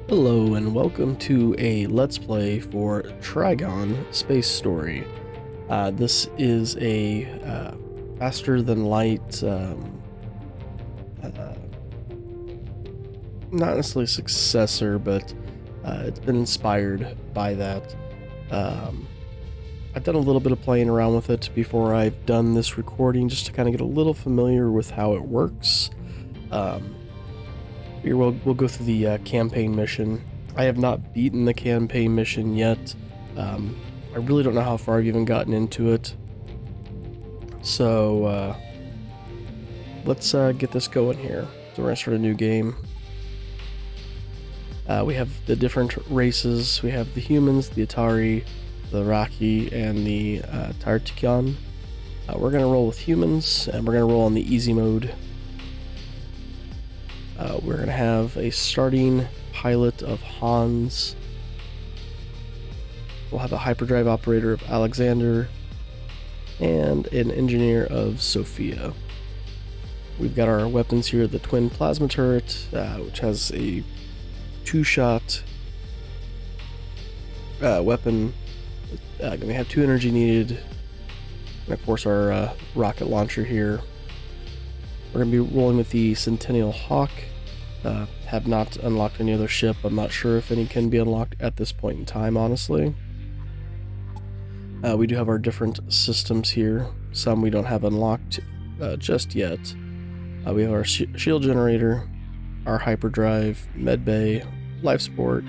Hello and welcome to a Let's Play for Trigon Space Story. This is a faster than light, not necessarily successor, but it's been inspired by that. I've done a little bit of playing around with it before I've done this recording just to kind of get a little familiar with how it works. Here we'll go through the campaign mission. I have not beaten the campaign mission yet. I really don't know how far I've even gotten into it. So let's get this going here. So we're gonna start a new game. We have the different races. We have the humans, the Atari, the Raki, and the Trigon. We're gonna roll with humans, and we're gonna roll on the easy mode. We're going to have a starting pilot of Hans. We'll have a hyperdrive operator of Alexander and an engineer of Sophia. We've got our weapons here, the twin plasma turret, which has a two-shot weapon. We have 2 energy needed, and of course our rocket launcher here. We're going to be rolling with the Centennial Hawk. Have not unlocked any other ship. I'm not sure if any can be unlocked at this point in time, honestly. We do have our different systems here. Some we don't have unlocked just yet. We have our shield generator, our hyperdrive, medbay, life support,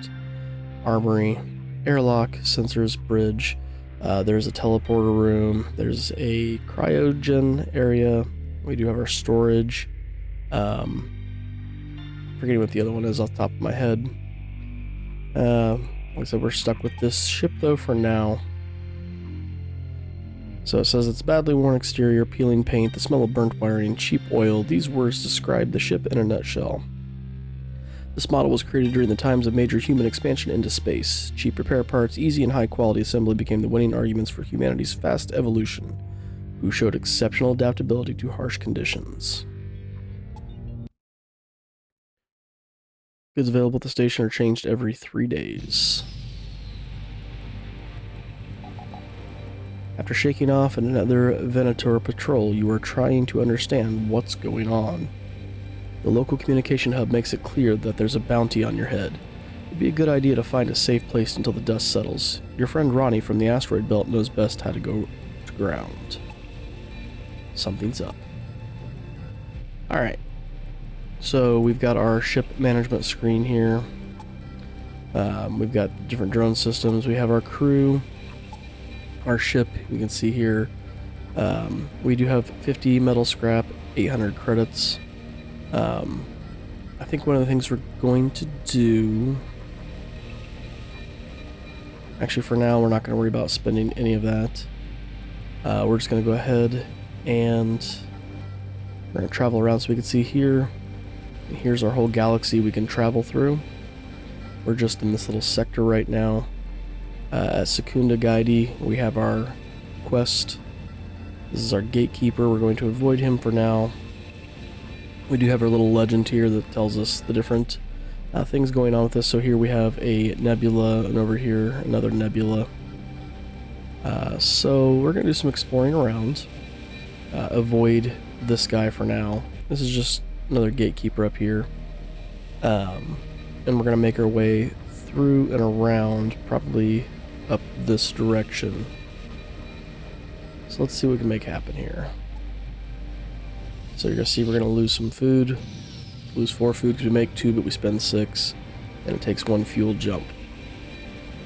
armory, airlock, sensors, bridge. There's a teleporter room. There's a cryogen area. We do have our storage. Forgetting what the other one is off the top of my head. Like I said, we're stuck with this ship though for now. So it says it's badly worn exterior, peeling paint, the smell of burnt wiring, cheap oil. These words describe the ship in a nutshell. This model was created during the times of major human expansion into space. Cheap repair parts, easy and high quality assembly became the winning arguments for humanity's fast evolution, who showed exceptional adaptability to harsh conditions. Goods available at the station are changed every 3 days. After shaking off another Venator patrol, you are trying to understand what's going on. The local communication hub makes it clear that there's a bounty on your head. It'd be a good idea to find a safe place until the dust settles. Your friend Ronnie from the asteroid belt knows best how to go to ground. Something's up. Alright. So we've got our ship management screen here. We've got different drone systems. We have our crew, our ship. You can see here. We do have 50 metal scrap, 800 credits. I think one of the things we're going to do... Actually, for now, we're not going to worry about spending any of that. We're just going to go ahead and we're going to travel around so we can see here. And here's our whole galaxy we can travel through. We're just in this little sector right now. At Secunda Gaidi, we have our quest. This is our gatekeeper. We're going to avoid him for now. We do have our little legend here that tells us the different things going on with this. So here we have a nebula, and over here another nebula. So we're going to do some exploring around. Avoid this guy for now. This is just another gatekeeper up here. And we're going to make our way through and around, probably up this direction. So let's see what we can make happen here. So you're going to see we're going to lose some food. Lose 4 food because we make 2, but we spend 6. And it takes 1 fuel jump.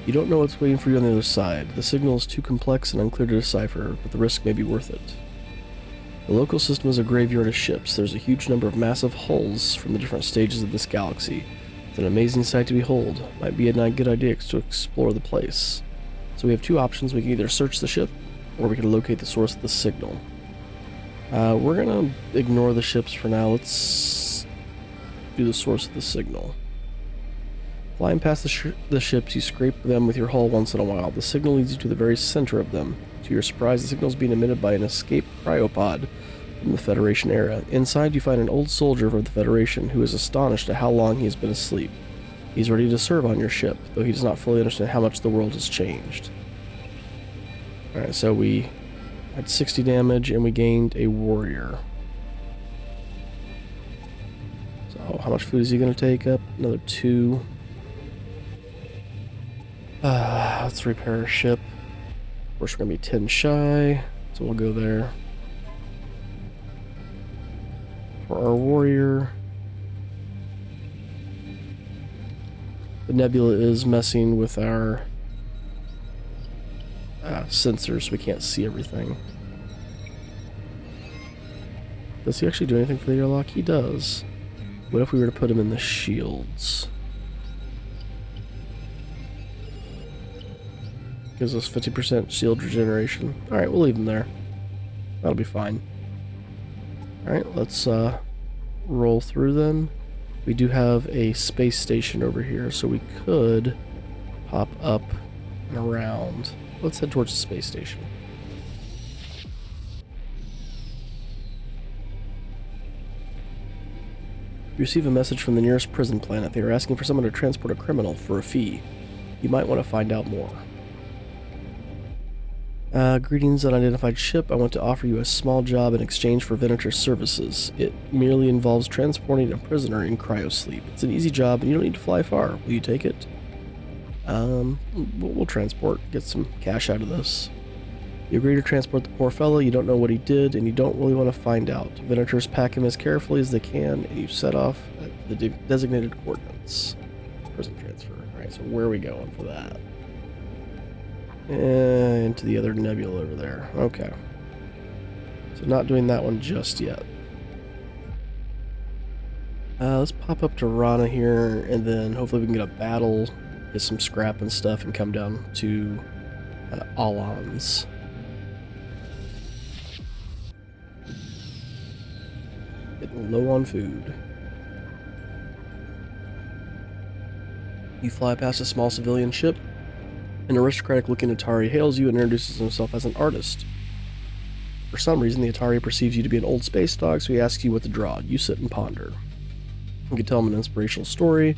You don't know what's waiting for you on the other side. The signal is too complex and unclear to decipher, but the risk may be worth it. The local system is a graveyard of ships. There's a huge number of massive hulls from the different stages of this galaxy. It's an amazing sight to behold. Might be a good idea to explore the place. So we have 2 options. We can either search the ship, or we can locate the source of the signal. We're going to ignore the ships for now. Let's do the source of the signal. Flying past the ships, you scrape them with your hull once in a while. The signal leads you to the very center of them. To your surprise, the signal is being emitted by an escaped cryopod from the Federation era. Inside, you find an old soldier of the Federation who is astonished at how long he has been asleep. He's ready to serve on your ship, though he does not fully understand how much the world has changed. Alright, so we had 60 damage and we gained a warrior. So how much food is he going to take up? Another 2. Let's repair our ship. Of course, we're going to be 10 shy, so we'll go there. For our warrior, the nebula is messing with our sensors, so we can't see everything. Does he actually do anything for the airlock? He does. What if we were to put him in the shields? Gives us 50% shield regeneration. Alright, we'll leave him there. That'll be fine. Alright, let's roll through then. We do have a space station over here, so we could pop up and around. Let's head towards the space station. You receive a message from the nearest prison planet. They are asking for someone to transport a criminal for a fee. You might want to find out more. Greetings, unidentified ship. I want to offer you a small job in exchange for Venator's services. It merely involves transporting a prisoner in cryosleep. It's an easy job and you don't need to fly far. Will you take it? We'll transport, get some cash out of this. You agree to transport the poor fellow, you don't know what he did, and you don't really want to find out. Venators pack him as carefully as they can, and you set off at the designated coordinates. Prison transfer. Alright, so where are we going for that? Into the other nebula over there. Okay. So not doing that one just yet. Let's pop up to Rana here, and then hopefully we can get a battle, get some scrap and stuff, and come down to Alans. Getting low on food. You fly past a small civilian ship. An aristocratic-looking Atari hails you and introduces himself as an artist. For some reason, the Atari perceives you to be an old space dog, so he asks you what to draw. You sit and ponder. You can tell him an inspirational story,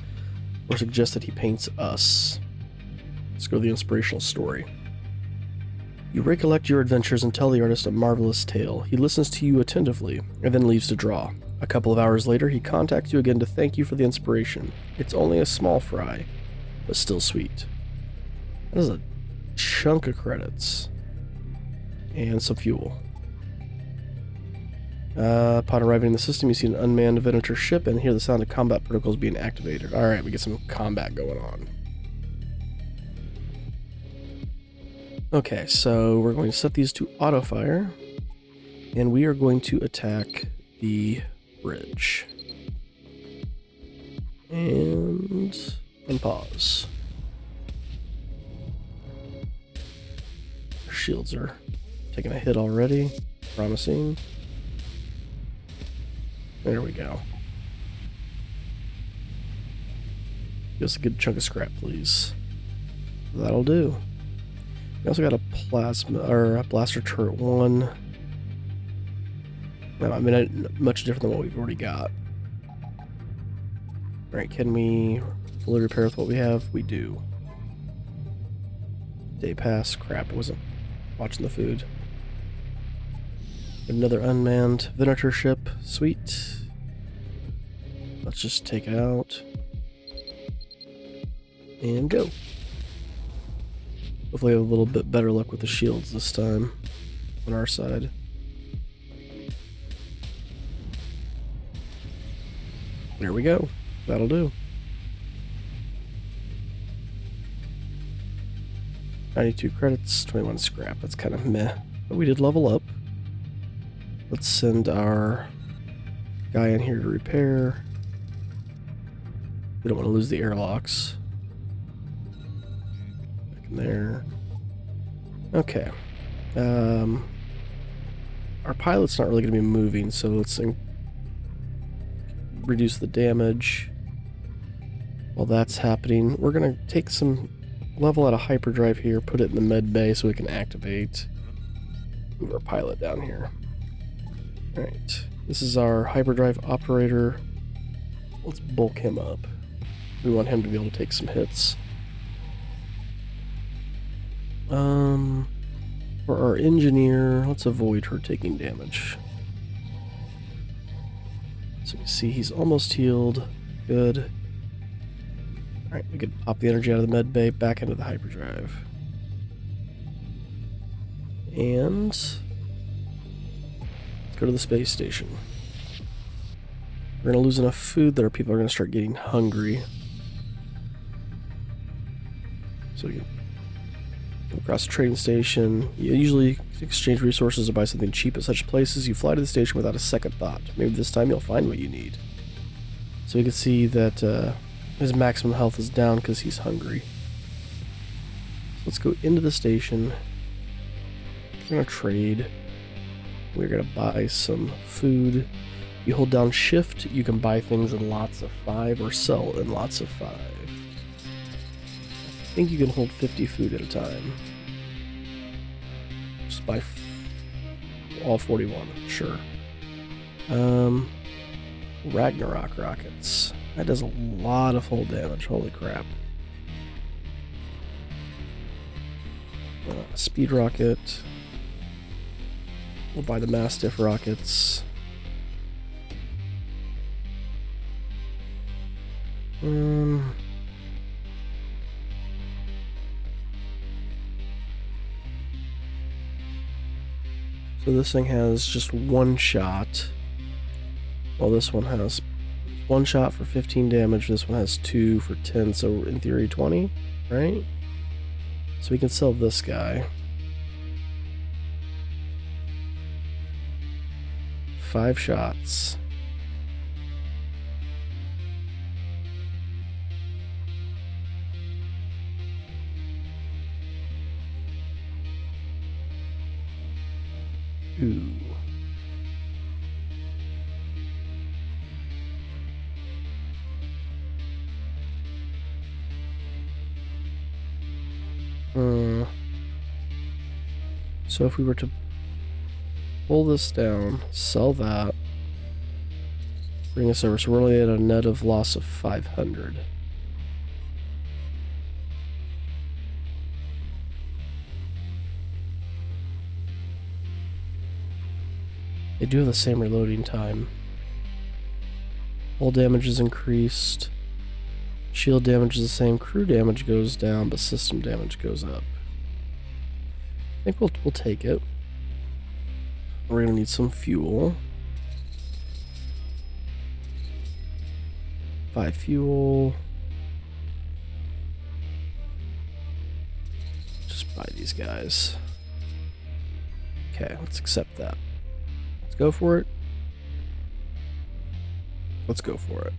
or suggest that he paints us. Let's go to the inspirational story. You recollect your adventures and tell the artist a marvelous tale. He listens to you attentively, and then leaves to draw. A couple of hours later, he contacts you again to thank you for the inspiration. It's only a small fry, but still sweet. That is a chunk of credits. And some fuel. Upon arriving in the system, you see an unmanned Venator ship and hear the sound of combat protocols being activated. Alright, we get some combat going on. Okay, so we're going to set these to auto-fire. And we are going to attack the bridge. And unpause. Our shields are taking a hit already. Promising. There we go. Give us a good chunk of scrap, please. That'll do. We also got a plasma or a blaster turret 1. I mean, much different than what we've already got. Alright, can we fully repair with what we have? We do. Day pass. Crap, I wasn't watching the food. Another unmanned Venator ship. Sweet. Let's just take it out. And go. Hopefully we have a little bit better luck with the shields this time on our side. There we go. That'll do. 92 credits, 21 scrap. That's kind of meh. But we did level up. Let's send our guy in here to repair. We don't want to lose the airlocks. Back in there. Okay. Our pilot's not really going to be moving, so let's reduce the damage. While that's happening, we're going to take some level out of hyperdrive here, put it in the med bay so we can activate. Move our pilot down here. Alright, this is our hyperdrive operator. Let's bulk him up. We want him to be able to take some hits. For our engineer, let's avoid her taking damage. So you see he's almost healed. Good. Alright, we could pop the energy out of the med bay back into the hyperdrive. And let's go to the space station. We're going to lose enough food that our people are going to start getting hungry. So we can come across the trading station. You usually exchange resources or buy something cheap at such places. You fly to the station without a second thought. Maybe this time you'll find what you need. So we can see that his maximum health is down because he's hungry. So let's go into the station. We're going to trade. We're going to buy some food. You hold down shift, you can buy things in lots of 5 or sell in lots of 5. I think you can hold 50 food at a time. Just buy all 41, sure. Ragnarok rockets. That does a lot of hull damage, holy crap. Speed rocket. We'll buy the Mastiff rockets. So this thing has just one shot, while this one has one shot for 15 damage. This one has 2 for 10, so in theory 20, right? So we can sell this guy. 5 shots. Ooh. So if we were to pull this down, sell that, bring us over, so we're only at a net of loss of 500. They do have the same reloading time. Hull damage is increased. Shield damage is the same. Crew damage goes down, but system damage goes up. I think we'll take it. We're gonna need some fuel. Buy fuel. Just buy these guys. Okay, let's accept that. Let's go for it. Let's go for it.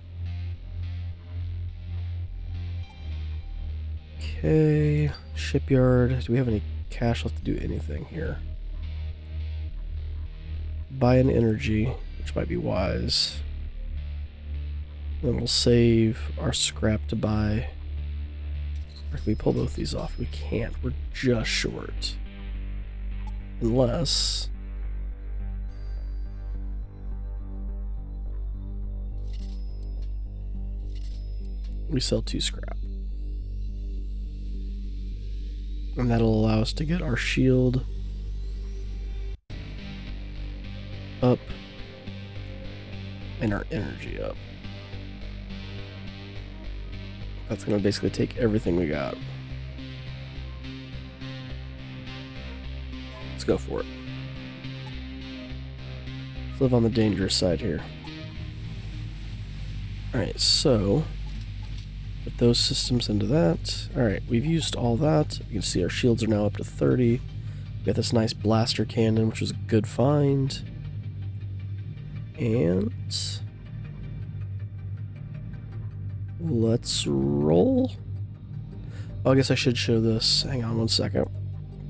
Okay, shipyard. Do we have any cash left to do anything here? Buy an energy, which might be wise. Then we'll save our scrap to buy. Or can we pull both these off? We can't. We're just short. Unless... we sell 2 scrap. And that'll allow us to get our shield up and our energy up. That's going to basically take everything we got. Let's go for it. Let's live on the dangerous side here. Alright, so put those systems into that. Alright, we've used all that. You can see our shields are now up to 30. We got this nice blaster cannon, which was a good find. And let's roll. Oh, I guess I should show this. Hang on one second.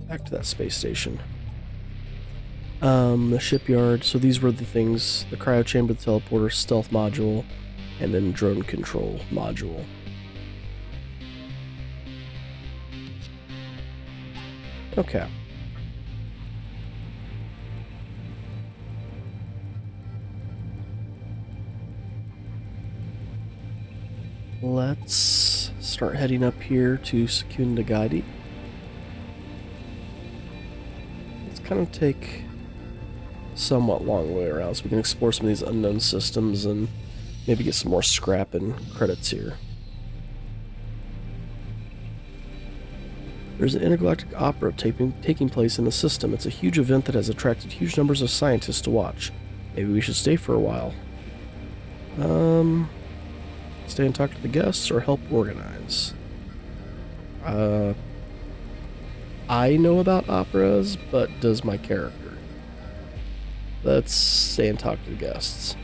Back to that space station. The shipyard. So these were the things: the cryo chamber, the teleporter, stealth module, and then drone control module. Okay. Let's start heading up here to Secundagadi. Let's kind of take a somewhat long way around so we can explore some of these unknown systems and maybe get some more scrap and credits here. There's an intergalactic opera taking place in the system. It's a huge event that has attracted huge numbers of scientists to watch. Maybe we should stay for a while. Stay and talk to the guests or help organize? I know about operas, but does my character? Let's stay and talk to the guests.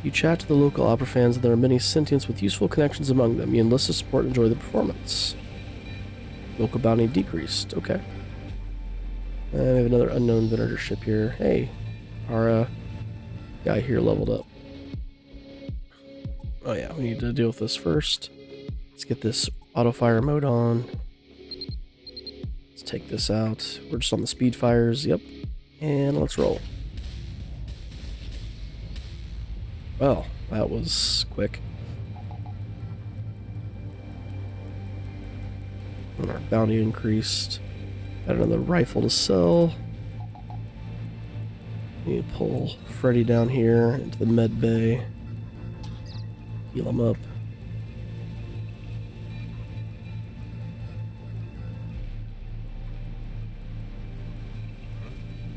You chat to the local opera fans, and there are many sentients with useful connections among them. You enlist to support and enjoy the performance. Local bounty decreased. Okay. And we have another unknown visitor ship here. Hey, our guy here leveled up. Oh yeah, we need to deal with this first. Let's get this auto fire mode on. Let's take this out. We're just on the speed fires. Yep. And let's roll. Well, that was quick. And our bounty increased. Got another rifle to sell. Need to pull Freddy down here into the med bay. Heal him up.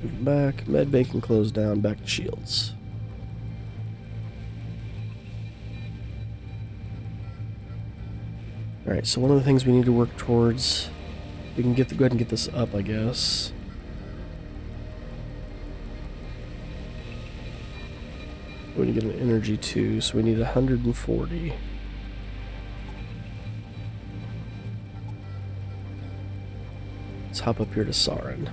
Move back. Med bay can close down. Back to shields. Alright, so one of the things we need to work towards, we can go ahead and get this up, I guess. We're going to get an energy too, so we need 140. Let's hop up here to Sarin.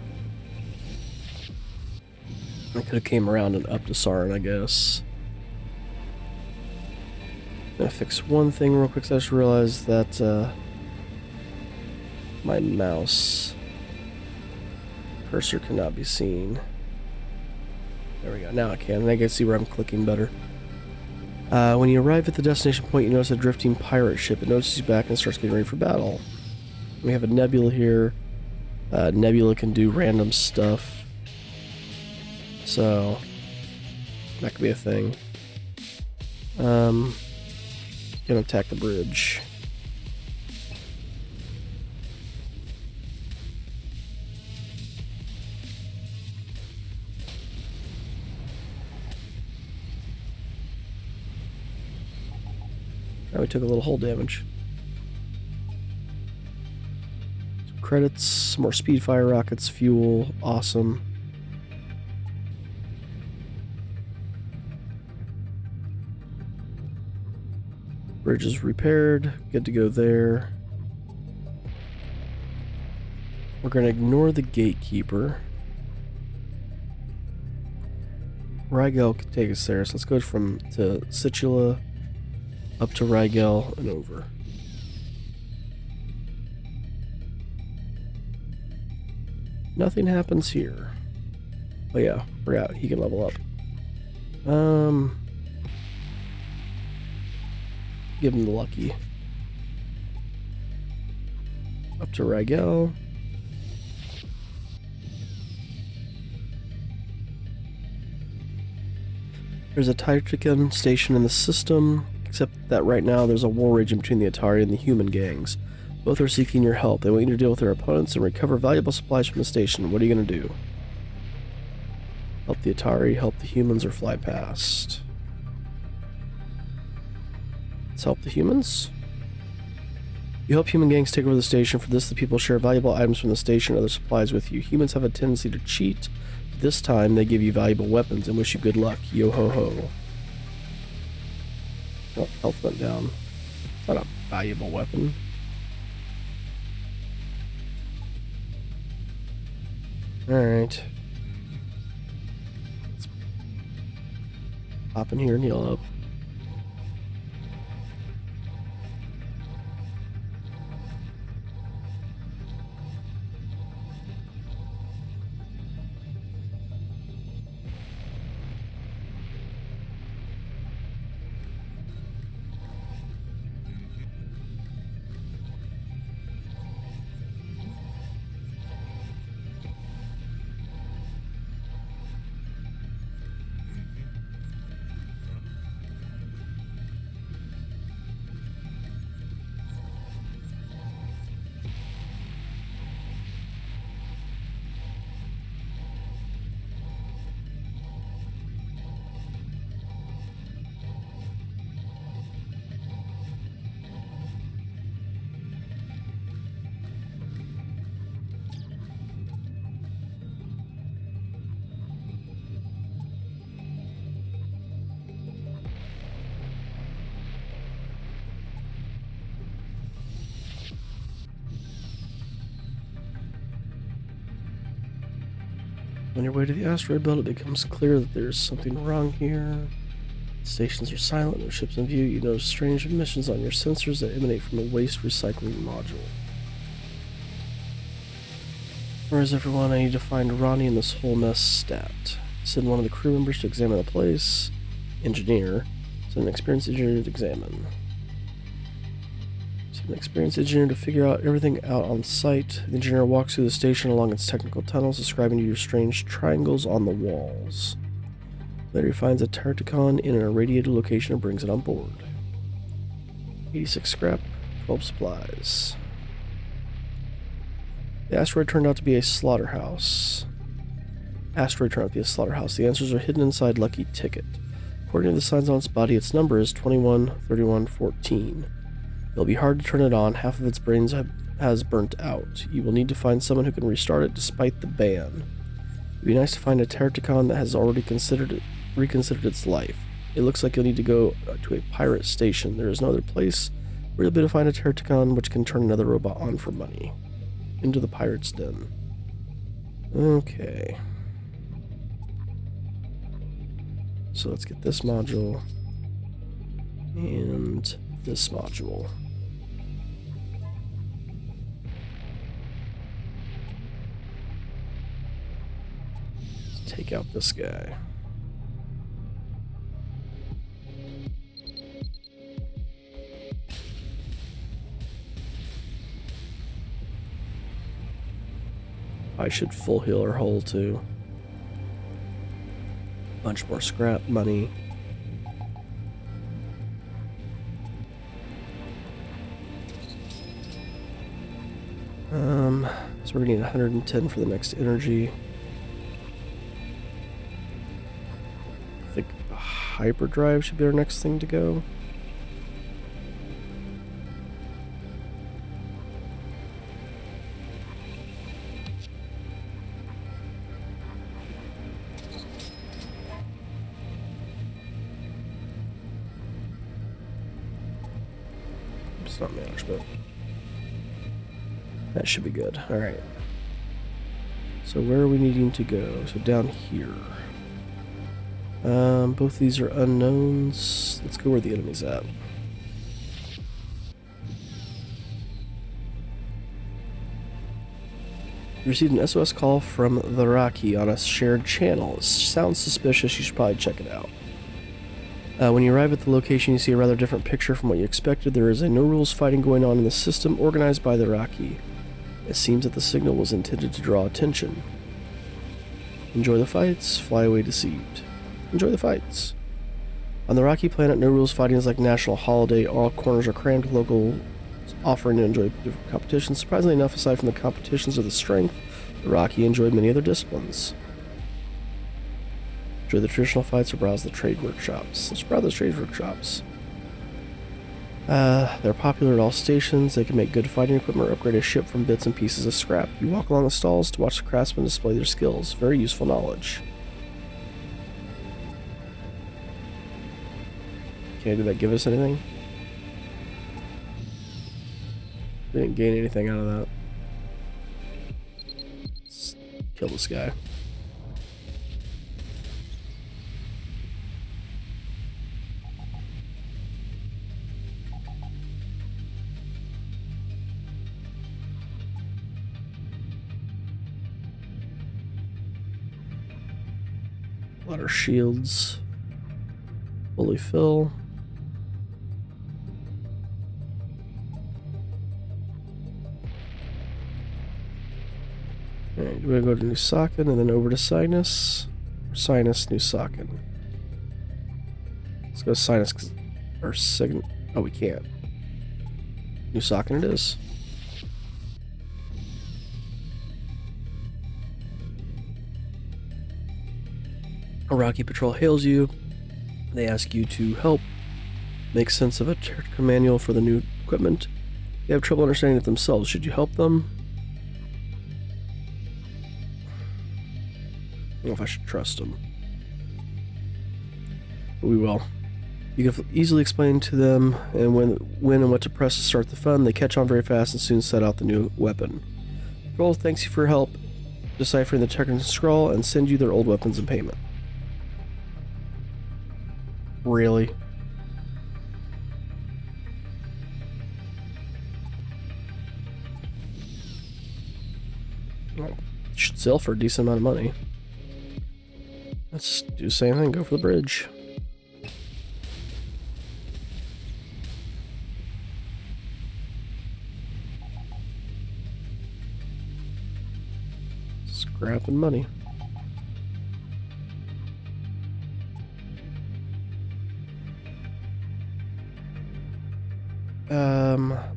I could have came around and up to Sarin, I guess. I'm gonna fix one thing real quick, so I just realized that my mouse cursor cannot be seen. There we go, now I can, and I can see where I'm clicking better. When you arrive at the destination point, you notice a drifting pirate ship. It notices you back and starts getting ready for battle. We have a Nebula here. Nebula can do random stuff, so that could be a thing. Gonna attack the bridge. Now we took a little hull damage. Some credits, some more speed fire rockets, fuel, awesome. Bridge is repaired. Good to go there. We're going to ignore the gatekeeper. Rigel can take us there, so let's go from to Situla up to Rigel and over. Nothing happens here. Oh yeah, forgot he can level up. Give him the lucky. Up to Rigel. There's a Trigon station in the system, except that right now there's a war raging between the Atari and the human gangs. Both are seeking your help. They want you to deal with their opponents and recover valuable supplies from the station. What are you going to do? Help the Atari, help the humans, or fly past? Let's help the humans. You help human gangs take over the station. For this, the people share valuable items from the station and other supplies with you. Humans have a tendency to cheat. This time, they give you valuable weapons and wish you good luck. Yo ho ho. Oh, health went down. It's not a valuable weapon. Alright. Let's hop in here and heal up. On your way to the asteroid belt, it becomes clear that there's something wrong here. Stations are silent, no ships in view. You notice strange emissions on your sensors that emanate from a waste recycling module. Where is everyone? I need to find Ronnie and this whole mess stat. Send one of the crew members to examine the place. Engineer. Send an experienced engineer to examine. Send an experienced engineer to figure out everything out on site. The engineer walks through the station along its technical tunnels, describing to you strange triangles on the walls. Later he finds a Trigon in an irradiated location and brings it on board. 86 scrap, 12 supplies. The asteroid turned out to be a slaughterhouse. The answers are hidden inside Lucky Ticket. According to the signs on its body, its number is 213114. It'll be hard to turn it on. Half of its brains has burnt out. You will need to find someone who can restart it despite the ban. It'd be nice to find a Trigon that has already reconsidered its life. It looks like you'll need to go to a pirate station. There is no other place where you'll be able to find a Trigon which can turn another robot on for money. Into the pirate's den. Okay. So let's get this module and this module. Let's take out this guy. I should full heal her hull too. Bunch more scrap money. So we're gonna need 110 for the next energy. I think hyperdrive should be our next thing to go. It's not management. That should be good. Alright. So where are we needing to go? So down here. Both these are unknowns. Let's go where the enemy's at. You received an SOS call from the Rocky on a shared channel. It sounds suspicious. You should probably check it out. When you arrive at the location, you see a rather different picture from what you expected. There is a no-rules fighting going on in the system organized by the Rocky. It seems that the signal was intended to draw attention. Enjoy the fights, fly away deceived. Enjoy the fights. On the Rocky planet, no-rules fighting is like a national holiday. All corners are crammed with locals offering to enjoy different competitions. Surprisingly enough, aside from the competitions of the strength, the Rocky enjoyed many other disciplines. Enjoy the traditional fights or browse the trade workshops. Let's browse the trade workshops. They're popular at all stations. They can make good fighting equipment or upgrade a ship from bits and pieces of scrap. You walk along the stalls to watch the craftsmen display their skills. Very useful knowledge. Okay, did that give us anything? We didn't gain anything out of that. Let's kill this guy. Let our shields fully fill. Alright, we're going to go to New Sakin and then over to Sinus. Sinus, New Sakin. Let's go Sinus, or Sign. Oh, we can't. New Sakin it is. A Rocky patrol hails you. They ask you to help make sense of a technical manual for the new equipment. They have trouble understanding it themselves. Should you help them? I don't know if I should trust them. But we will. You can easily explain to them and when and what to press to start the fun. They catch on very fast and soon set out the new weapon. Patrol thanks you for your help deciphering the Trigon scroll, and send you their old weapons in payment. Really? Well, should sell for a decent amount of money. Let's do the same thing, go for the bridge. Scrapping money.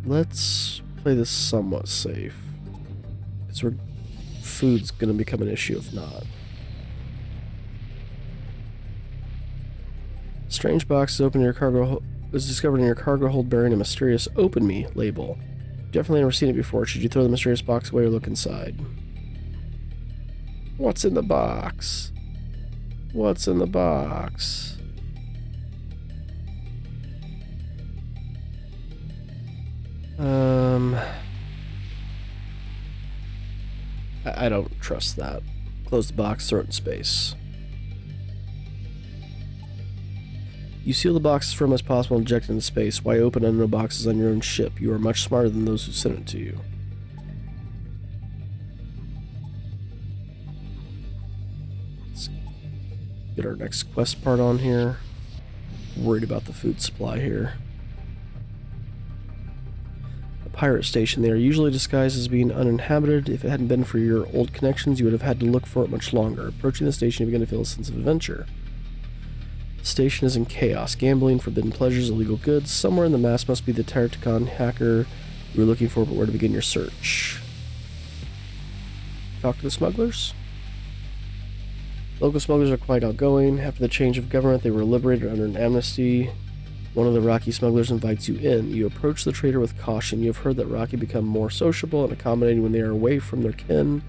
Let's play this somewhat safe. Because food's gonna become an issue if not. Strange box is open in your cargo was discovered in your cargo hold bearing a mysterious "Open Me" label. Definitely never seen it before. Should you throw the mysterious box away or look inside? What's in the box? What's in the box? I don't trust that. Close the box, throw it in space. You seal the box as firm as possible and eject it into space. Why open unknown boxes on your own ship? You are much smarter than those who sent it to you. Let's get our next quest part on here. Worried about the food supply here. A pirate station. They are usually disguised as being uninhabited. If it hadn't been for your old connections, you would have had to look for it much longer. Approaching the station, you begin to feel a sense of adventure. The station is in chaos. Gambling, forbidden pleasures, illegal goods. Somewhere in the mass must be the Trigon hacker you were looking for, but where to begin your search? Talk to the smugglers? Local smugglers are quite outgoing. After the change of government, they were liberated under an amnesty. One of the Rocky smugglers invites you in. You approach the trader with caution. You have heard that Rocky become more sociable and accommodating when they are away from their kin,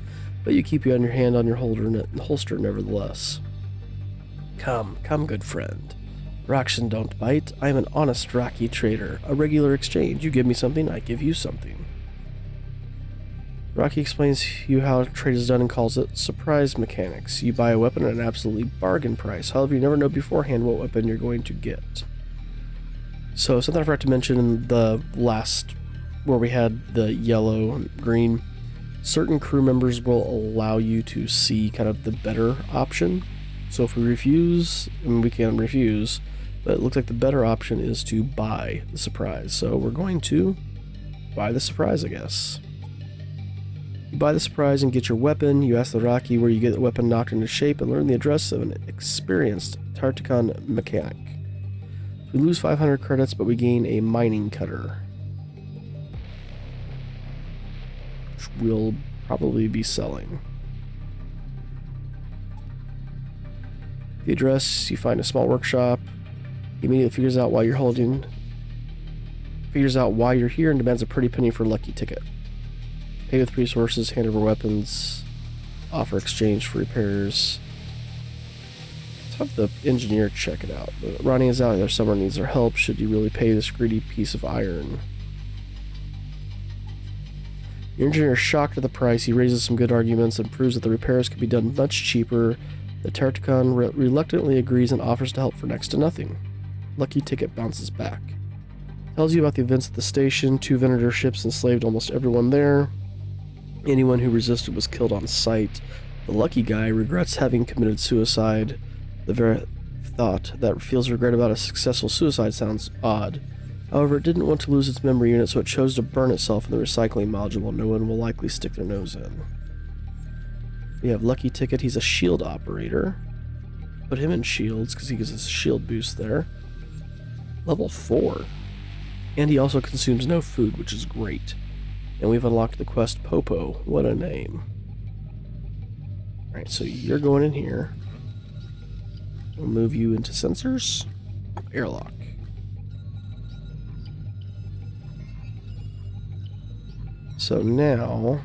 but you keep your hand on your holster nevertheless. Come, good friend. Rakshan don't bite. I am an honest Rocky trader. A regular exchange. You give me something, I give you something. Rocky explains to you how trade is done and calls it surprise mechanics. You buy a weapon at an absolutely bargain price. However, you never know beforehand what weapon you're going to get. So, something I forgot to mention in the last, where we had the yellow and green, certain crew members will allow you to see kind of the better option. So if we refuse, and we can refuse, but it looks like the better option is to buy the surprise. So we're going to buy the surprise, I guess. You buy the surprise and get your weapon. You ask the Rocky where you get the weapon knocked into shape and learn the address of an experienced Trigon mechanic. We lose 500 credits, but we gain a mining cutter, which we'll probably be selling. The address, you find a small workshop. He immediately figures out why you're here and demands a pretty penny for a lucky ticket. Pay with resources, hand over weapons, offer exchange for repairs. Let's have the engineer check it out. Ronnie is out there somewhere, needs our help. Should you really pay this greedy piece of iron? Your engineer is shocked at the price. He raises some good arguments and proves that the repairs could be done much cheaper. The Trigon reluctantly agrees and offers to help for next to nothing. Lucky ticket bounces back. Tells you about the events at the station. 2 Venator ships enslaved almost everyone there. Anyone who resisted was killed on sight. The lucky guy regrets having committed suicide. The very thought that feels regret about a successful suicide sounds odd. However, it didn't want to lose its memory unit, so it chose to burn itself in the recycling module. No one will likely stick their nose in. We have Lucky Ticket. He's a shield operator. Put him in shields because he gives us a shield boost there. Level 4. And he also consumes no food, which is great. And we've unlocked the quest Popo. What a name. Alright, so you're going in here. We'll move you into sensors. Airlock. So now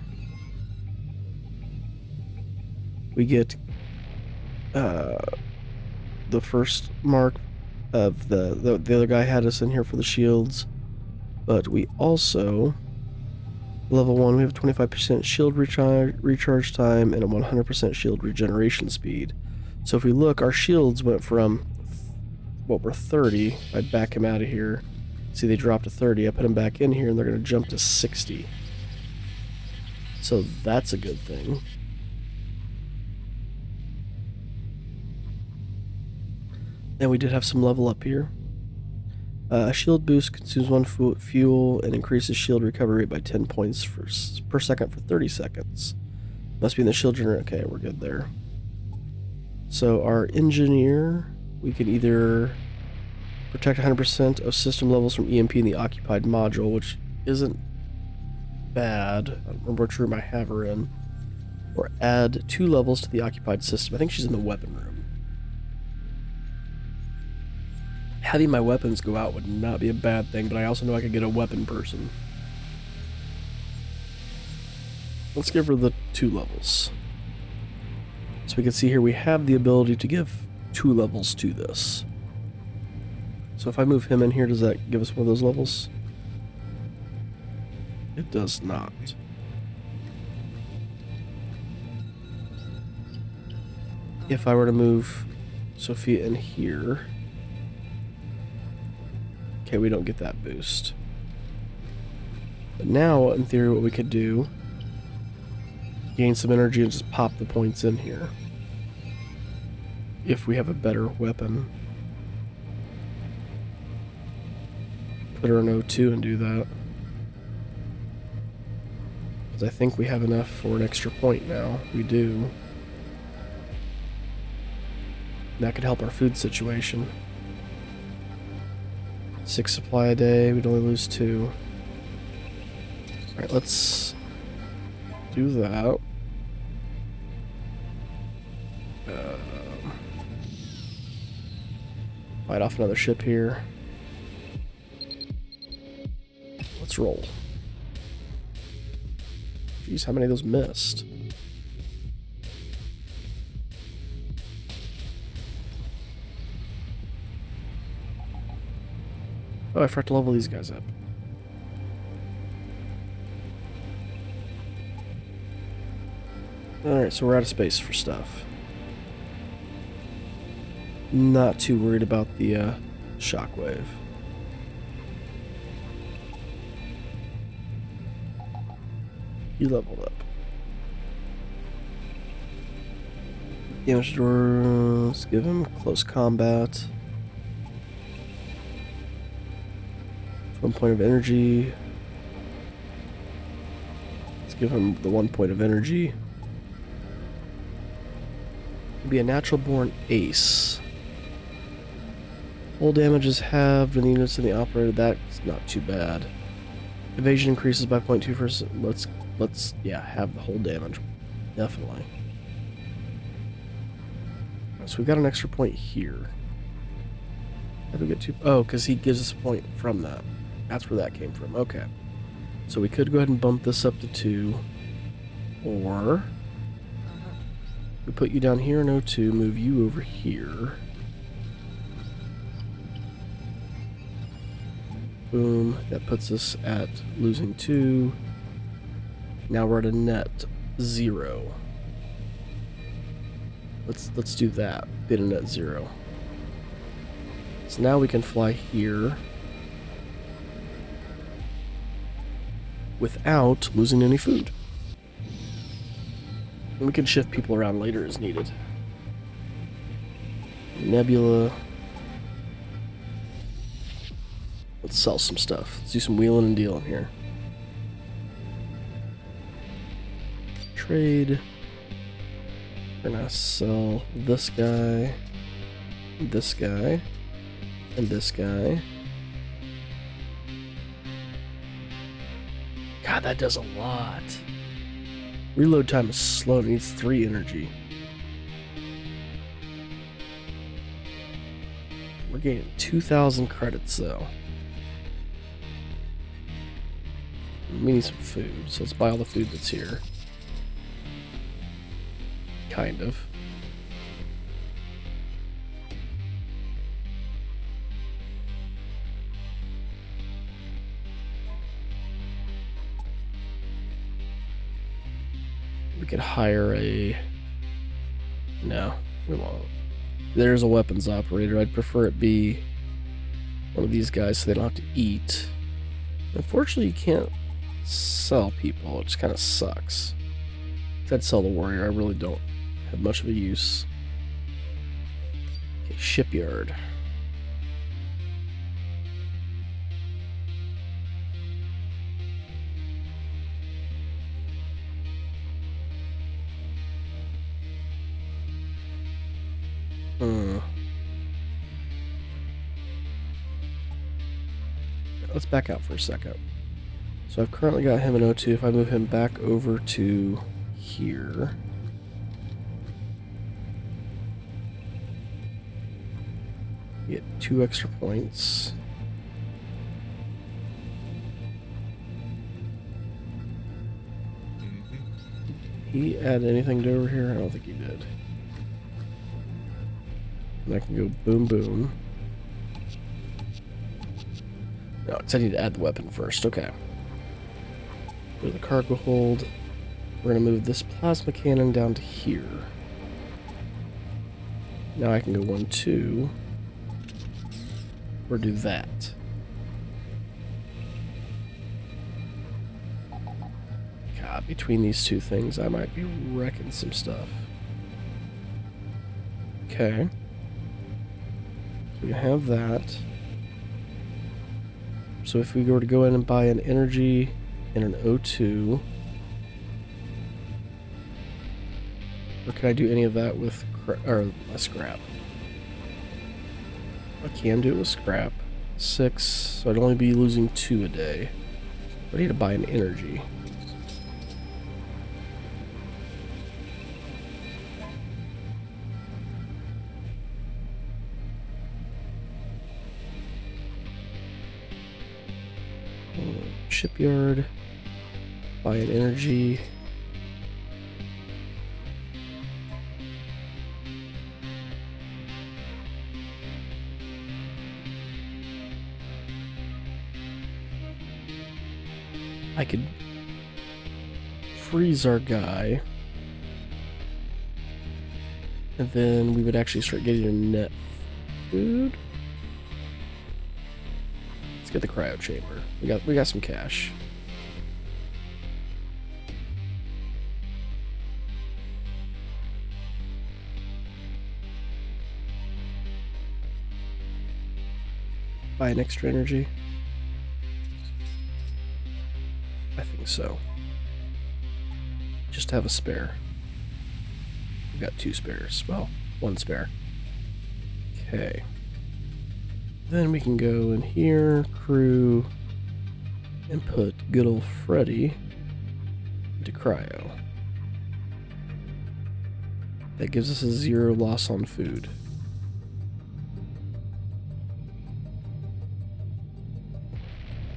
we get the first mark of the other guy had us in here for the shields, but we also Level 1, we have 25% shield recharge time and a 100% shield regeneration speed. So if we look, our shields went from, what, were 30. If I back him out of here, see they dropped to 30. I put them back in here and they're going to jump to 60. So that's a good thing. And we did have some level up here. A shield boost consumes 1 fuel and increases shield recovery rate by 10 points per second for 30 seconds. Must be in the shield generator. Okay, we're good there. So our engineer, we can either protect 100% of system levels from EMP in the occupied module, which isn't bad. I don't remember which room I have her in. Or add 2 levels to the occupied system. I think she's in the weapon room. Having my weapons go out would not be a bad thing, but I also know I could get a weapon person. Let's give her the 2 levels. So we can see here we have the ability to give 2 levels to this. So if I move him in here, does that give us one of those levels? It does not. If I were to move Sophia in here... Okay, we don't get that boost. But now, in theory, what we could do... gain some energy and just pop the points in here. If we have a better weapon. Put her in O2 and do that. Because I think we have enough for an extra point now. We do. That could help our food situation. 6 supply a day, we'd only lose 2. Alright, let's do that. Fight off another ship here. Let's roll. Jeez, how many of those missed? Oh, I forgot to level these guys up. Alright, so we're out of space for stuff. Not too worried about the shockwave. He leveled up. Damage door, let's give him close combat. 1 point of energy. Let's give him the 1 point of energy. It'll be a natural born ace. Hull damage is halved when the units in the operator. That's not too bad. Evasion increases by 0.2%. Let's have the hull damage. Definitely. So we've got an extra point here. How do we get 2? Oh, because he gives us a point from that. That's where that came from. Okay. So we could go ahead and bump this up to 2. Or we put you down here in O2, move you over here. Boom. That puts us at losing 2. Now we're at a net 0. Let's do that. Get a net 0. So now we can fly here without losing any food. And we can shift people around later as needed. Nebula. Let's sell some stuff. Let's do some wheeling and dealing here. Trade. We're gonna sell this guy, and this guy. God, that does a lot. Reload time is slow. It needs 3 energy. We're getting 2,000 credits though. We need some food, so let's buy all the food that's here. Kind of. We could hire a... No, we won't. There's a weapons operator. I'd prefer it be one of these guys so they don't have to eat. Unfortunately, you can't sell people, which kind of sucks. If I'd sell the warrior, I really don't have much of a use. Okay, shipyard. Let's back out for a second. So I've currently got him in O2. If I move him back over to here, get 2 extra points. Did he add anything to over here? I don't think he did. And I can go boom boom. No, it said I need to add the weapon first. Okay. Go to the cargo hold. We're going to move this plasma cannon down to here. Now I can go 1, 2. Or do that. God, between these two things, I might be wrecking some stuff. Okay. So we have that. So if we were to go in and buy an energy and an O2, or can I do any of that with a scrap? I can do it with scrap. 6, so I'd only be losing 2 a day. I need to buy an energy. Shipyard, buy an energy. I could freeze our guy, and then we would actually start getting a net food. Let's get the cryo chamber. We got some cash. Buy an extra energy. I think so. Just have a spare. We've got 2 spares. Well, 1 spare. Okay. Then we can go in here, crew, and put good old Freddy into cryo. That gives us a 0 loss on food.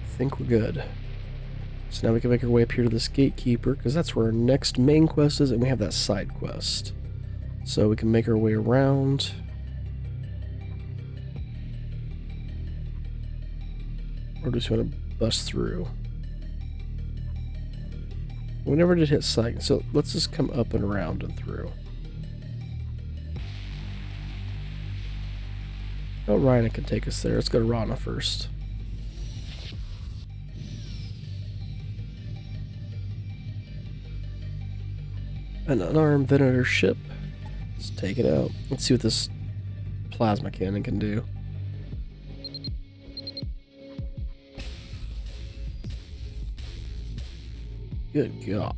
I think we're good. So now we can make our way up here to this gatekeeper, because that's where our next main quest is, and we have that side quest. So we can make our way around. Or just want to bust through. We never did hit side, so let's just come up and around and through. Oh, Rhina can take us there. Let's go to Rana first. An unarmed Venator ship. Let's take it out. Let's see what this plasma cannon can do. Good God.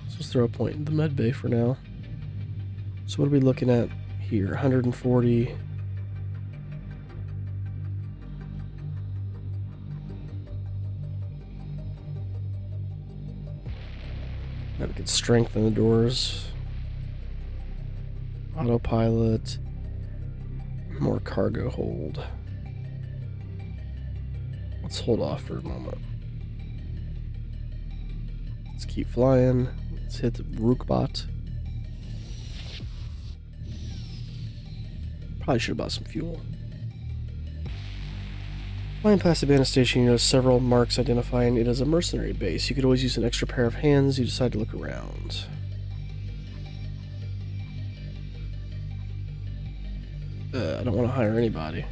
Let's just throw a point in the med bay for now. So what are we looking at here? 140. Now we could strengthen the doors. Autopilot. More cargo hold. Let's hold off for a moment. Let's keep flying. Let's hit the Rookbot. Probably should have bought some fuel. Flying past the abandoned station, you notice several marks identifying it as a mercenary base. You could always use an extra pair of hands. You decide to look around. I don't want to hire anybody.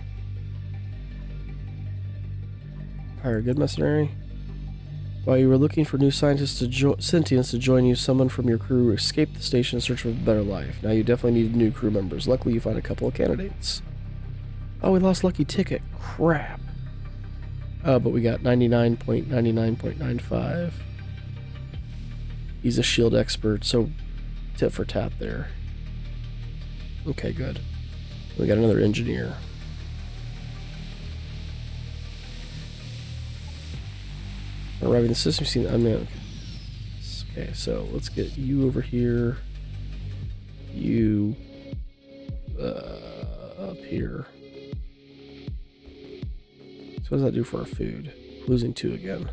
Hire a good mercenary. While you were looking for new scientists sentients to join you, someone from your crew escaped the station in search of a better life. Now you definitely need new crew members. Luckily, you find a couple of candidates. Oh, we lost Lucky Ticket. Crap. But we got 99.99.95. He's a shield expert, so tit for tat there. Okay, good. We got another engineer. Arriving in the system scene unmanned. Okay, so let's get you over here. You up here. So what does that do for our food? Losing 2 again.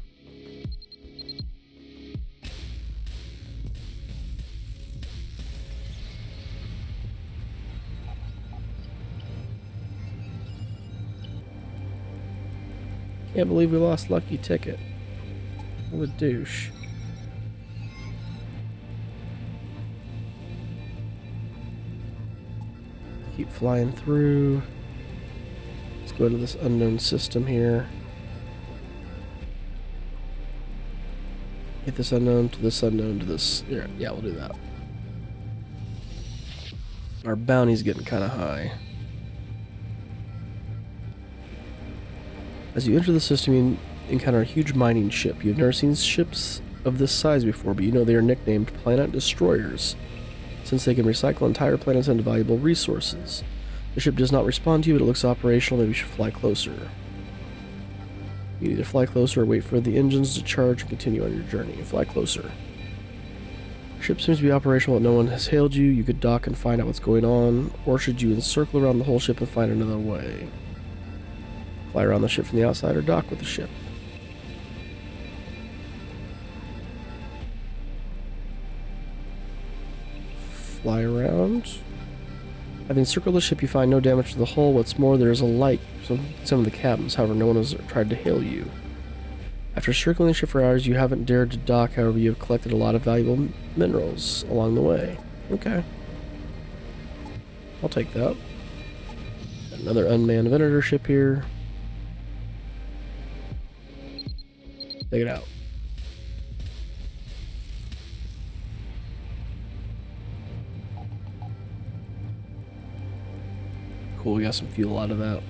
Can't believe we lost Lucky Ticket. What a douche. Keep flying through. Let's go into this unknown system here. Get this unknown to this unknown to this. Yeah, we'll do that. Our bounty's getting kind of high. As you enter the system, you encounter a huge mining ship. You've never seen ships of this size before, but you know they are nicknamed planet destroyers, since they can recycle entire planets into valuable resources. The ship does not respond to you, but it looks operational. Maybe you should fly closer. You either fly closer or wait for the engines to charge and continue on your journey. Fly closer. Ship seems to be operational, but no one has hailed you. You could dock and find out what's going on, or should you encircle around the whole ship and find another way? Fly around the ship from the outside or dock with the ship. Fly around. Having encircled the ship, you find no damage to the hull. What's more, there is a light from some of the cabins. However, no one has tried to hail you. After circling the ship for hours, you haven't dared to dock. However, you have collected a lot of valuable minerals along the way. Okay. I'll take that. Another unmanned Venator ship here. Take it out. Cool, we got some fuel out of that.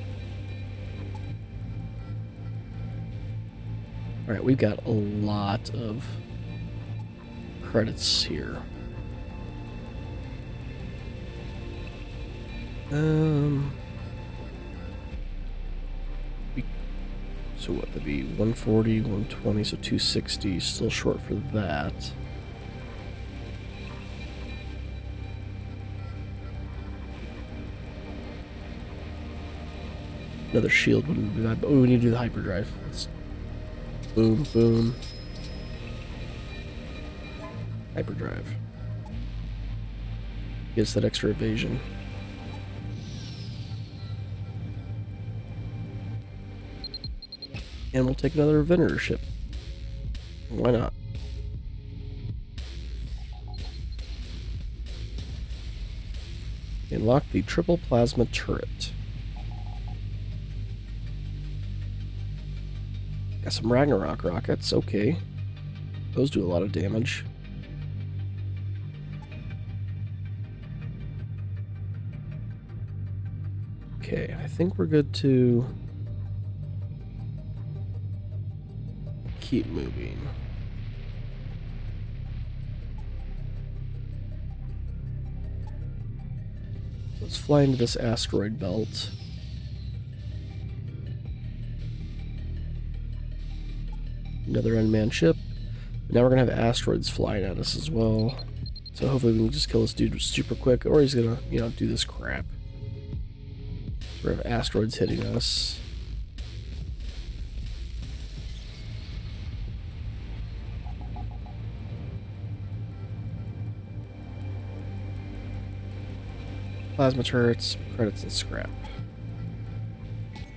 Alright, we've got a lot of credits here. So what, that'd be 140, 120, so 260, still short for that. Another shield wouldn't be bad, but we need to do the hyperdrive. Let's boom, boom. Hyperdrive. Gives that extra evasion. And we'll take another Venator ship. Why not? Unlock the triple plasma turret. Got some Ragnarok rockets, okay. Those do a lot of damage. Okay, I think we're good to keep moving. Let's fly into this asteroid belt. Another unmanned ship. Now we're gonna have asteroids flying at us as well. So hopefully we can just kill this dude super quick, or he's gonna, you know, do this crap. So we have asteroids hitting us. Plasma turrets, credits, and scrap.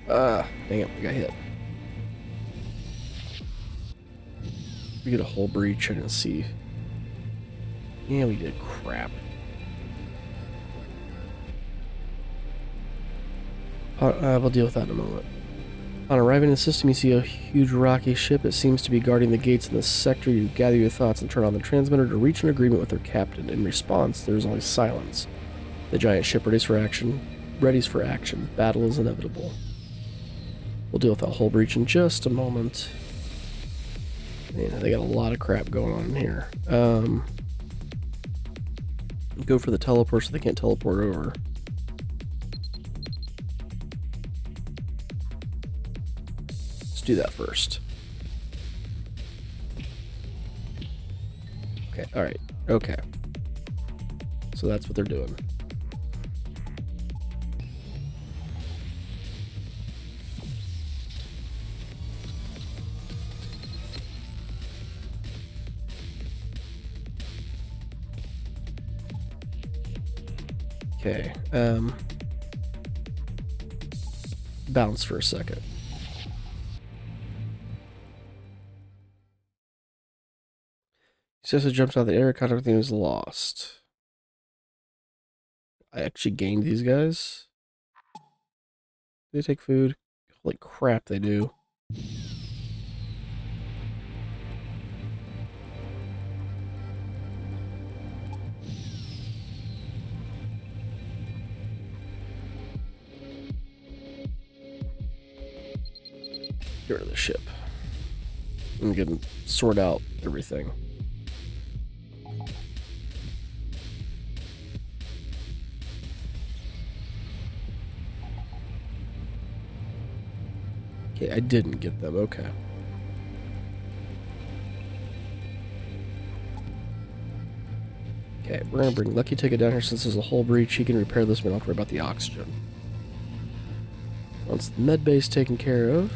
Dang it, we got hit. We get a hull breach, I didn't see. Yeah, we did. Crap. We'll deal with that in a moment. On arriving in the system, you see a huge rocky ship. It seems to be guarding the gates in this sector. You gather your thoughts and turn on the transmitter to reach an agreement with their captain. In response, there is only silence. The giant ship readies for action. Battle is inevitable. We'll deal with that hull breach in just a moment. Man, they got a lot of crap going on in here. Go for the teleport so they can't teleport over. Let's do that first. Okay, alright. Okay. So that's what they're doing. Okay, bounce for a second. Successor jumps out of the air, contact with him is lost. I actually gained these guys. Do they take food? Holy crap, they do. Get rid of the ship. I'm gonna sort out everything. Okay, I didn't get them. Okay. Okay, we're gonna bring Lucky Ticket down here since there's a hull breach. He can repair this, but don't worry about the oxygen. Once the med base taken care of,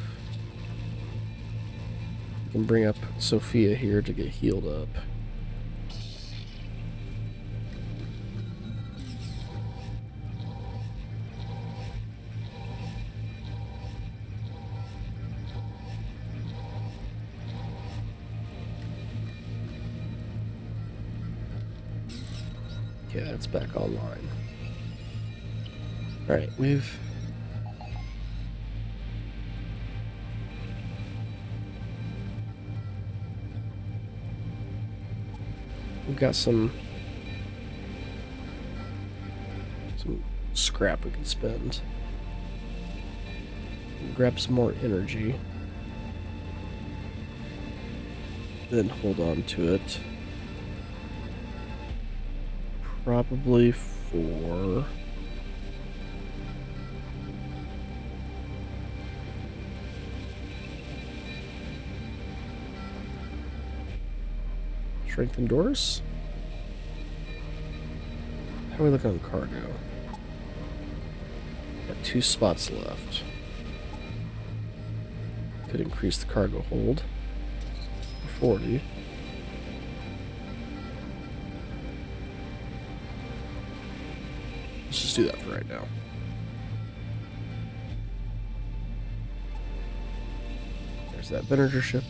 we can bring up Sophia here to get healed up. Okay, that's back online. Alright, we've got some scrap we can spend. Grab some more energy. Then hold on to it. Probably for strengthen doors? How are we looking on cargo? Got 2 spots left. Could increase the cargo hold for 40. Let's just do that for right now. There's that Venator ship.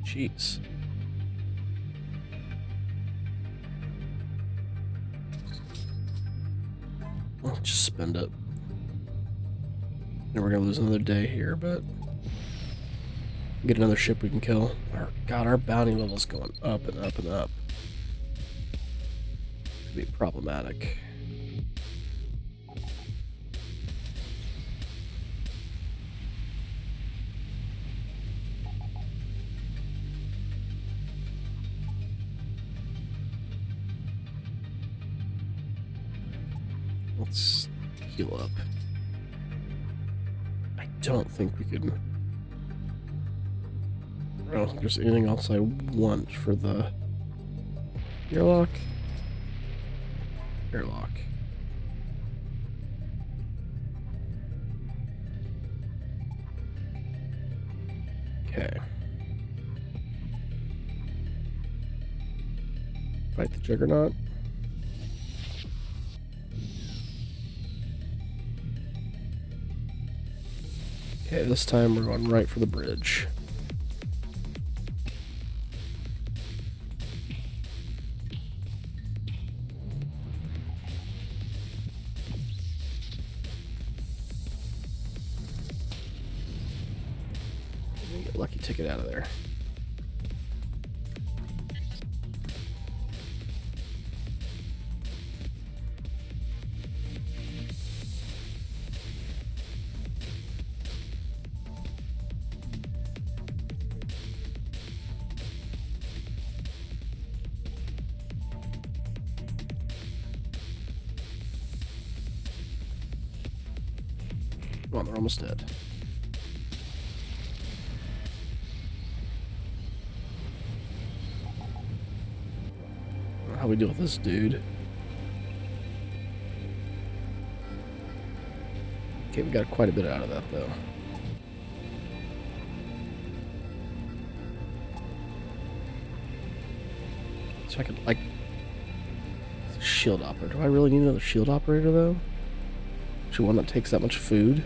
Jeez. I'll just spend it. And we're gonna lose another day here, but get another ship we can kill. God, our bounty level's going up and up and up. Could be problematic. Let's heal up. I don't think we can. I don't think there's anything else I want for the Airlock. Airlock. Okay. Fight the Juggernaut. Okay, this time we're going right for the bridge. Get a lucky ticket out of there. Come on, they're almost dead. How we deal with this dude? Okay, we got quite a bit out of that though. So I could like shield operator. Do I really need another shield operator though? Actually, one that takes that much food.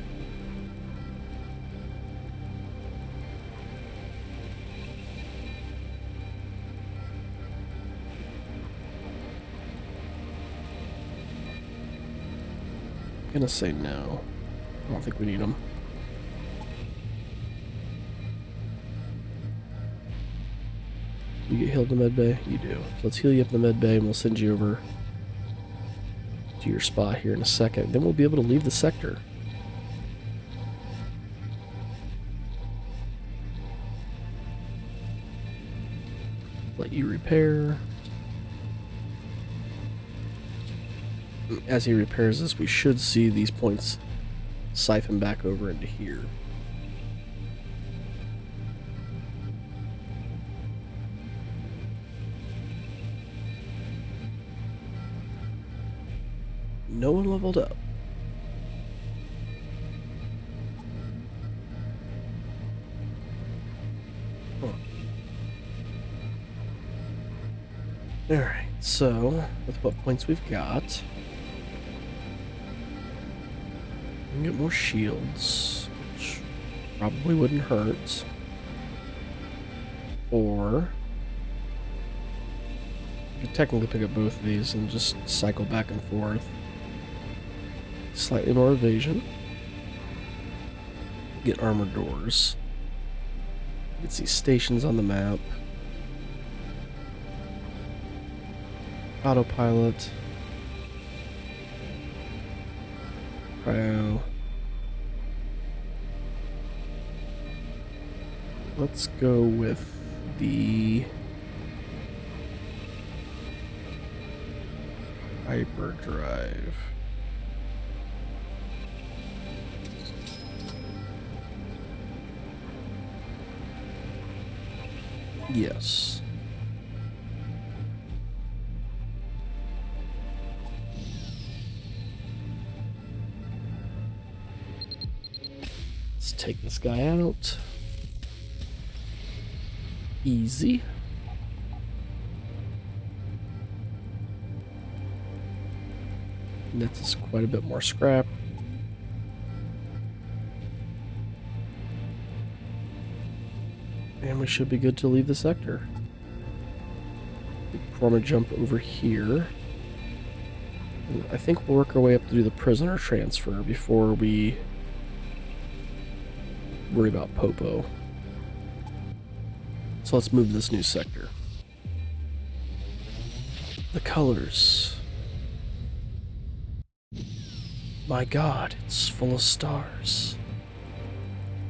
I'm gonna say no. I don't think we need them. You get healed in the med bay? You do. So let's heal you up in the med bay and we'll send you over to your spot here in a second. Then we'll be able to leave the sector. Let you repair. As he repairs this, we should see these points siphon back over into here. No one leveled up. Huh. Alright, so with what points we've got, we can get more shields, which probably wouldn't hurt. Or you could technically pick up both of these and just cycle back and forth. Slightly more evasion. Get armored doors. Get these stations on the map. Autopilot. Cryo. Let's go with the hyperdrive. Yes. Let's take this guy out. Easy. Nets us quite a bit more scrap. And we should be good to leave the sector. We perform a jump over here. And I think we'll work our way up to do the prisoner transfer before we worry about Popo. So let's move to this new sector. The colors. My God, it's full of stars.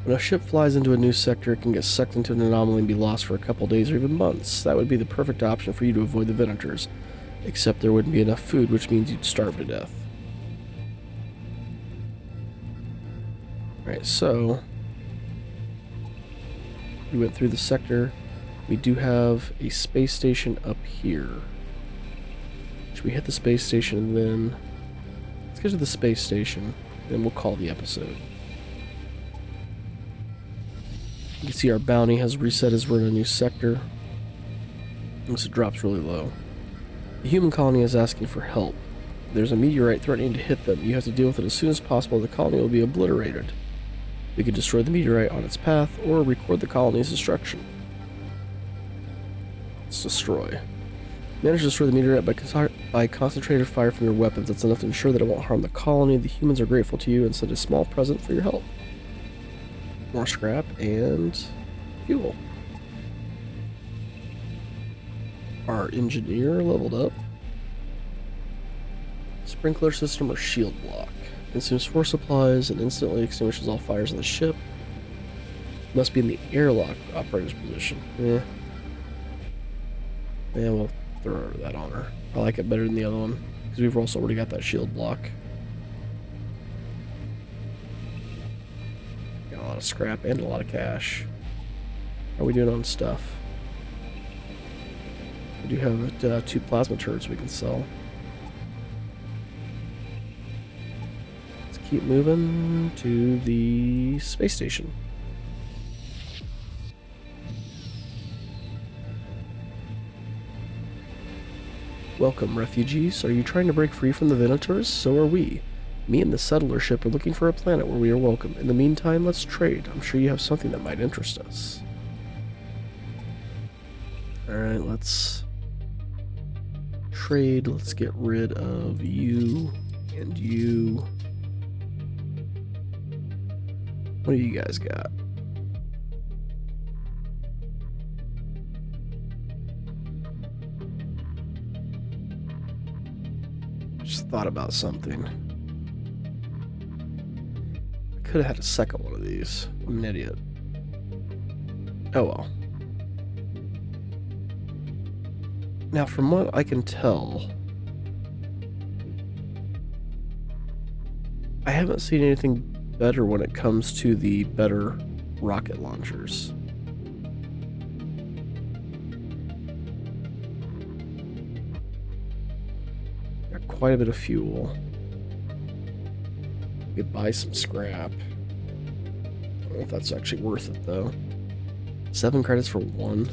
When a ship flies into a new sector, it can get sucked into an anomaly and be lost for a couple days or even months. That would be the perfect option for you to avoid the Venators. Except there wouldn't be enough food, which means you'd starve to death. Alright, so we went through the sector. We do have a space station up here. Should we hit the space station and then... Let's get to the space station, then we'll call the episode. You can see our bounty has reset as we're in a new sector. Once it drops really low. The human colony is asking for help. There's a meteorite threatening to hit them. You have to deal with it as soon as possible. The colony will be obliterated. We can destroy the meteorite on its path, or record the colony's destruction. Let's destroy. Manage to destroy the meteorite by concentrated fire from your weapons. That's enough to ensure that it won't harm the colony. The humans are grateful to you and send a small present for your help. More scrap and fuel. Our engineer leveled up. Sprinkler system or shield block. Consumes 4 supplies and instantly extinguishes all fires on the ship. Must be in the airlock operator's position. Yeah, we'll throw that on her. I like it better than the other one, because we've also already got that shield block. Got a lot of scrap and a lot of cash. How are we doing on stuff? We do have 2 plasma turrets we can sell. Let's keep moving to the space station. Welcome, refugees. Are you trying to break free from the Venators? So are we. Me and the settler ship are looking for a planet where we are welcome. In the meantime, let's trade. I'm sure you have something that might interest us. Alright, let's trade. Let's get rid of you and you. What do you guys got? Just thought about something. I could have had a second one of these. I'm an idiot. Oh well. Now, from what I can tell, I haven't seen anything better when it comes to the better rocket launchers. Got quite a bit of fuel. We could buy some scrap. I don't know if that's actually worth it, though. 7 credits for 1.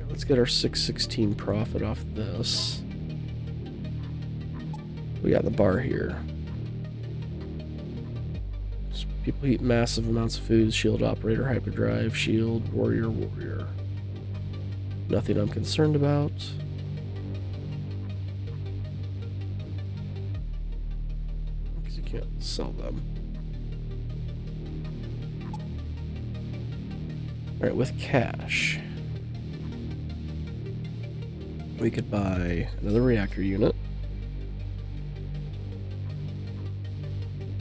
Let's get our 616 profit off this. We got the bar here. So people eat massive amounts of food. Shield operator, hyperdrive, shield, warrior, warrior. Nothing I'm concerned about. Because you can't sell them. Alright, with cash, we could buy another reactor unit.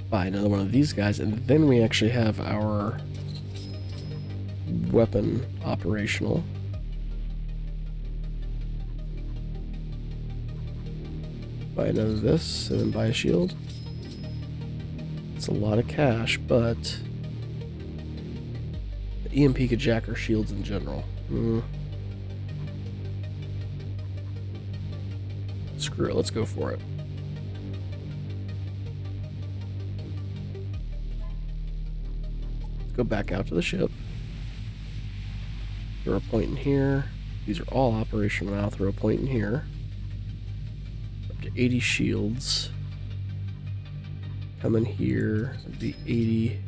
Buy another one of these guys, and then we actually have our weapon operational. Buy another of this, and then buy a shield. It's a lot of cash, but the EMP could jack our shields in general. Screw it, let's go for it. Go back out to the ship. Throw a point in here. These are all operational now. Throw a point in here. Up to 80 shields. Come in here. It'd be 80.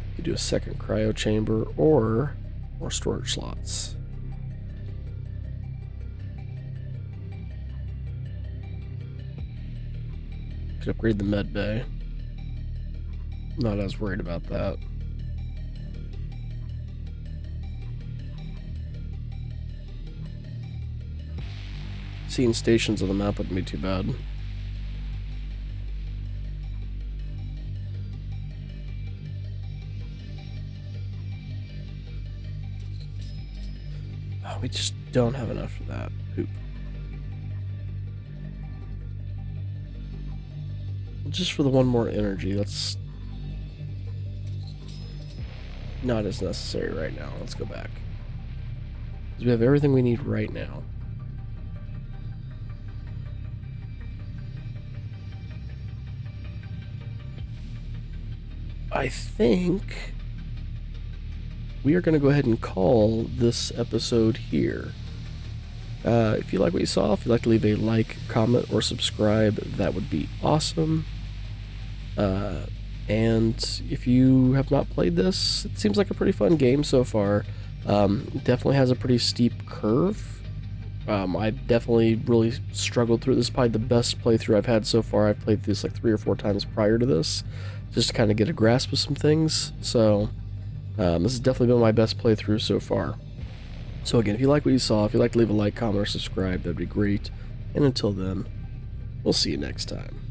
You could do a second cryo chamber or more storage slots. Could upgrade the med bay. Not as worried about that. Seeing stations on the map wouldn't be too bad. We just don't have enough for that. Poop. just for the one more energy. That's not as necessary right now. Let's go back. Because we have everything we need right now. I think we are going to go ahead and call this episode here. If you like what you saw, if you'd like to leave a like, comment, or subscribe, that would be awesome. And if you have not played this, it seems like a pretty fun game so far. It definitely has a pretty steep curve. I definitely really struggled through it. This is probably the best playthrough I've had so far. I've played this like 3 or 4 times prior to this, just to kind of get a grasp of some things. So this has definitely been my best playthrough so far. So again, if you like what you saw, if you'd like to leave a like, comment, or subscribe, that'd be great. And until then, we'll see you next time.